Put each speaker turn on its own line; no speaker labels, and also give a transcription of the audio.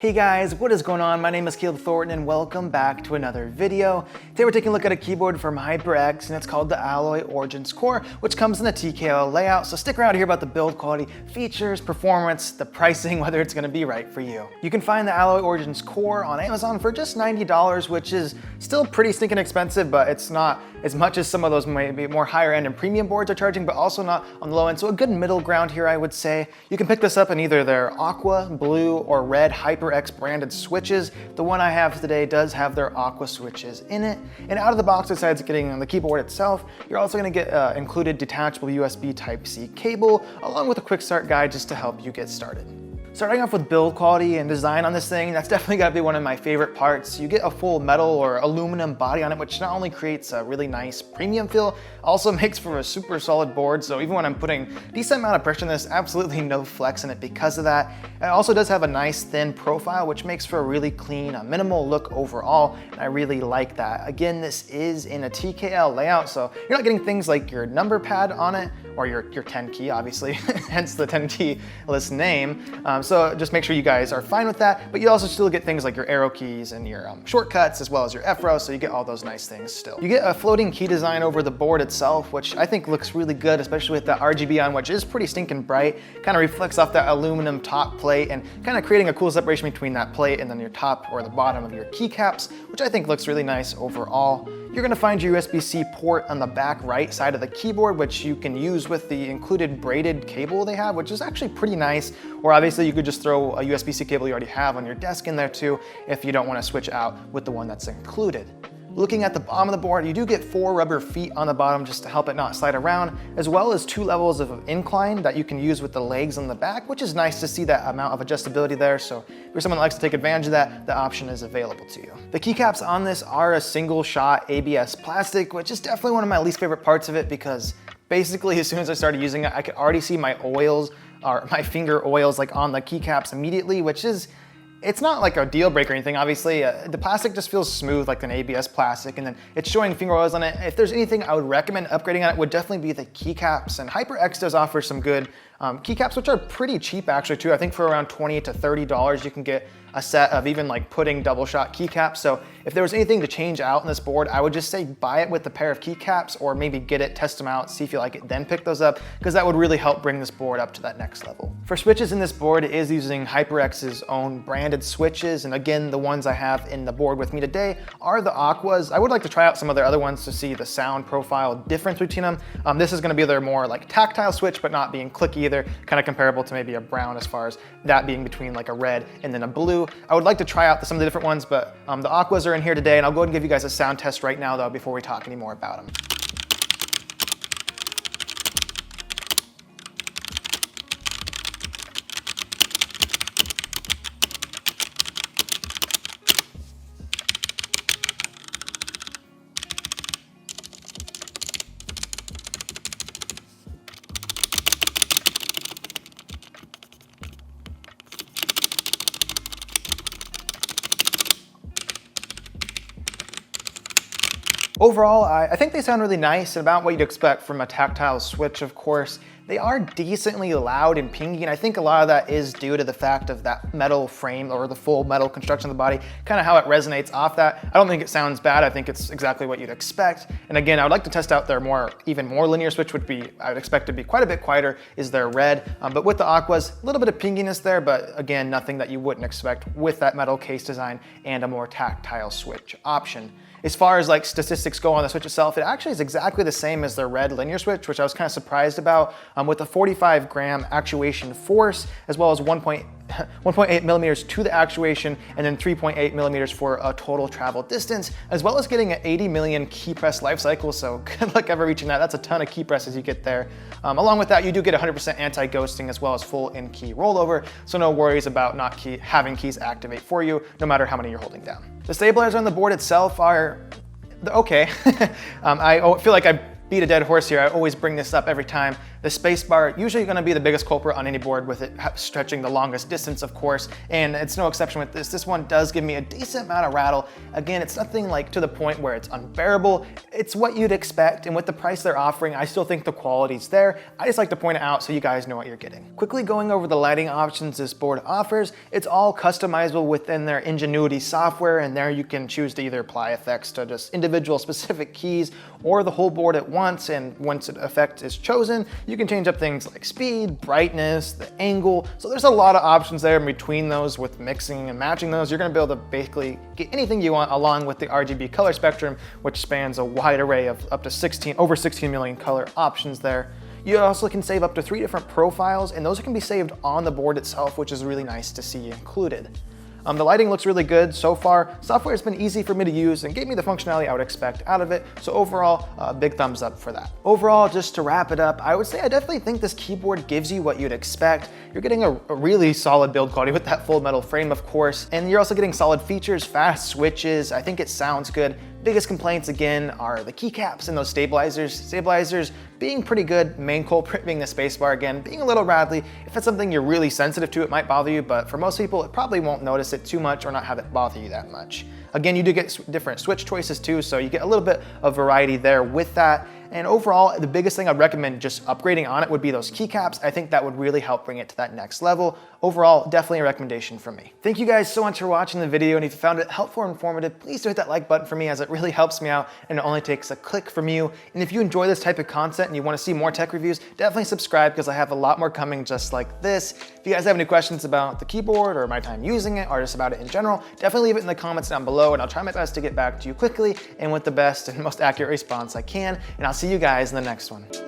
Hey guys, what is going on? My name is Caleb Thornton and welcome back to another video. Today we're taking a look at a keyboard from HyperX and it's called the Alloy Origins Core, which comes in a TKL layout. So stick around to hear about the build quality, features, performance, the pricing, whether it's gonna be right for you. You can find the Alloy Origins Core on Amazon for just $90, which is still pretty stinking expensive, but it's not as much as some of those maybe more higher end and premium boards are charging, but also not on the low end. So a good middle ground here, I would say. You can pick this up in either their aqua, blue, or red HyperX branded switches. The one I have today does have their aqua switches in it. And out of the box, besides getting the keyboard itself, you're also gonna get included detachable USB Type-C cable, along with a quick start guide just to help you get started. Starting off with build quality and design on this thing, that's definitely gotta be one of my favorite parts. You get a full metal or aluminum body on it, which not only creates a really nice premium feel, also makes for a super solid board. So even when I'm putting a decent amount of pressure in this, absolutely no flex in it because of that. It also does have a nice thin profile, which makes for a really clean, minimal look overall. And I really like that. Again, this is in a TKL layout, so you're not getting things like your number pad on it, or your 10 key, obviously, hence the 10 key list name. So just make sure you guys are fine with that, but you also still get things like your arrow keys and your shortcuts, as well as your F-row, so you get all those nice things still. You get a floating key design over the board itself, which I think looks really good, especially with the RGB on, which is pretty stinking bright. Kind of reflects off that aluminum top plate and kind of creating a cool separation between that plate and then your top or the bottom of your keycaps, which I think looks really nice overall. You're gonna find your USB-C port on the back right side of the keyboard, which you can use with the included braided cable they have, which is actually pretty nice. Or obviously you could just throw a USB-C cable you already have on your desk in there too, if you don't wanna switch out with the one that's included. Looking at the bottom of the board, you do get 4 rubber feet on the bottom just to help it not slide around, as well as 2 levels of incline that you can use with the legs on the back, which is nice to see that amount of adjustability there. So if you're someone that likes to take advantage of that, the option is available to you. The keycaps on this are a single shot ABS plastic, which is definitely one of my least favorite parts of it because basically as soon as I started using it, I could already see my oils, or my finger oils like on the keycaps immediately, which is, it's not like a deal breaker or anything, obviously. The plastic just feels smooth like an ABS plastic, and then it's showing finger oils on it. If there's anything I would recommend upgrading on it, would definitely be the keycaps, and HyperX does offer some good keycaps, which are pretty cheap actually too. I think for around $20 to $30 you can get a set of even like pudding double shot keycaps. So if there was anything to change out in this board, I would just say buy it with a pair of keycaps, or maybe get it, test them out, see if you like it, then pick those up, because that would really help bring this board up to that next level. For switches in this board, it is using HyperX's own branded switches, and again, the ones I have in the board with me today are the aquas. I would like to try out some of their other ones to see the sound profile difference between them. This is going to be their more like tactile switch, but not being clicky either, kind of comparable to maybe a brown as far as that being between like a red and then a blue. I would like to try out some of the different ones, but the aquas are in here today, and I'll go ahead and give you guys a sound test right now though before we talk any more about them. Overall, I think they sound really nice and about what you'd expect from a tactile switch, of course. They are decently loud and pingy, and I think a lot of that is due to the fact of that metal frame or the full metal construction of the body, kind of how it resonates off that. I don't think it sounds bad. I think it's exactly what you'd expect. And again, I would like to test out their even more linear switch, would be, I would expect to be quite a bit quieter, is their red. But with the aquas, a little bit of pinginess there, but again, nothing that you wouldn't expect with that metal case design and a more tactile switch option. As far as like statistics go on the switch itself, it actually is exactly the same as their red linear switch, which I was kind of surprised about, with a 45 gram actuation force, as well as 1.8 millimeters to the actuation, and then 3.8 millimeters for a total travel distance, as well as getting an 80 million key press life cycle. So good luck ever reaching that. That's a ton of key presses you get there. Along with that, you do get 100% anti-ghosting as well as full in-key rollover. So no worries about not having keys activate for you, no matter how many you're holding down. The stabilizers on the board itself are okay. I feel like I beat a dead horse here. I always bring this up every time. The spacebar, usually gonna be the biggest culprit on any board, with it stretching the longest distance, of course, and it's no exception with this. This one does give me a decent amount of rattle. Again, it's nothing like to the point where it's unbearable. It's what you'd expect, and with the price they're offering, I still think the quality's there. I just like to point it out so you guys know what you're getting. Quickly going over the lighting options this board offers, it's all customizable within their Ingenuity software, and there you can choose to either apply effects to just individual specific keys or the whole board at once, and once an effect is chosen, you can change up things like speed, brightness, the angle. So there's a lot of options there in between those. With mixing and matching those, you're gonna be able to basically get anything you want, along with the RGB color spectrum, which spans a wide array of up to over 16 million color options there. You also can save up to 3 different profiles, and those can be saved on the board itself, which is really nice to see included. The lighting looks really good so far. Software has been easy for me to use and gave me the functionality I would expect out of it. So overall, big thumbs up for that. Overall, just to wrap it up, I would say I definitely think this keyboard gives you what you'd expect. You're getting a really solid build quality with that full metal frame, of course, and you're also getting solid features, fast switches. I think it sounds good. Biggest complaints again are the keycaps and those stabilizers. Stabilizers being pretty good, main culprit being the spacebar again, being a little rattly. If it's something you're really sensitive to, it might bother you, but for most people, it probably won't notice it too much or not have it bother you that much. Again, you do get different switch choices too, so you get a little bit of variety there with that. And overall, the biggest thing I'd recommend just upgrading on it would be those keycaps. I think that would really help bring it to that next level. Overall, definitely a recommendation from me. Thank you guys so much for watching the video, and if you found it helpful or informative, please do hit that like button for me, as it really helps me out, and it only takes a click from you. And if you enjoy this type of content and you want to see more tech reviews, definitely subscribe, because I have a lot more coming just like this. If you guys have any questions about the keyboard or my time using it, or just about it in general, definitely leave it in the comments down below, and I'll try my best to get back to you quickly and with the best and most accurate response I can. And I'll see you guys in the next one.